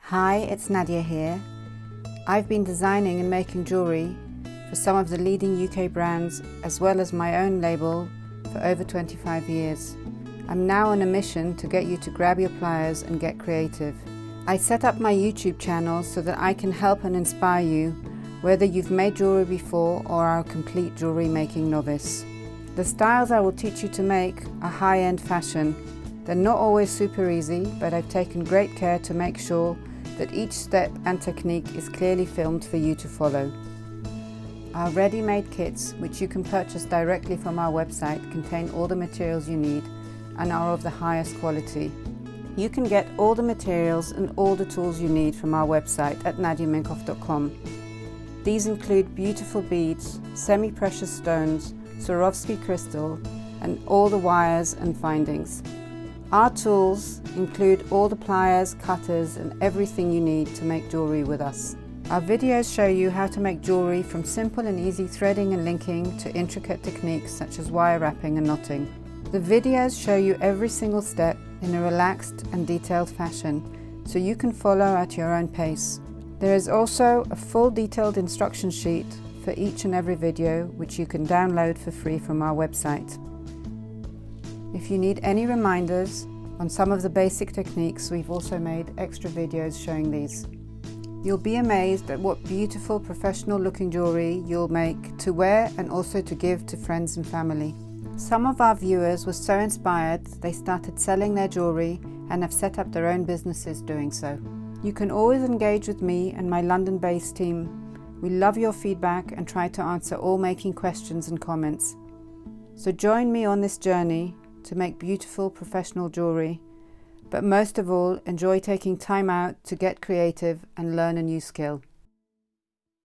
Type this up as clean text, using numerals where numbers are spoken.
Hi, it's Nadia here. I've been designing and making jewellery for some of the leading UK brands as well as my own label for over 25 years. I'm now on a mission to get you to grab your pliers and get creative. I set up my YouTube channel so that I can help and inspire you, whether you've made jewellery before or are a complete jewellery making novice. The styles I will teach you to make are high-end fashion. They're not always super easy, but I've taken great care to make sure that each step and technique is clearly filmed for you to follow. Our ready-made kits, which you can purchase directly from our website, contain all the materials you need and are of the highest quality. You can get all the materials and all the tools you need from our website at nadiaminkoff.com. These include beautiful beads, semi-precious stones, Swarovski crystal, and all the wires and findings. Our tools include all the pliers, cutters, and everything you need to make jewellery with us. Our videos show you how to make jewellery from simple and easy threading and linking to intricate techniques such as wire wrapping and knotting. The videos show you every single step in a relaxed and detailed fashion, so you can follow at your own pace. There is also a full detailed instruction sheet for each and every video, which you can download for free from our website. If you need any reminders on some of the basic techniques, we've also made extra videos showing these. You'll be amazed at what beautiful professional looking jewellery you'll make to wear and also to give to friends and family. Some of our viewers were so inspired they started selling their jewellery and have set up their own businesses doing so. You can always engage with me and my London-based team. We love your feedback and try to answer all making questions and comments. So join me on this journey to make beautiful professional jewellery, but most of all, enjoy taking time out to get creative and learn a new skill.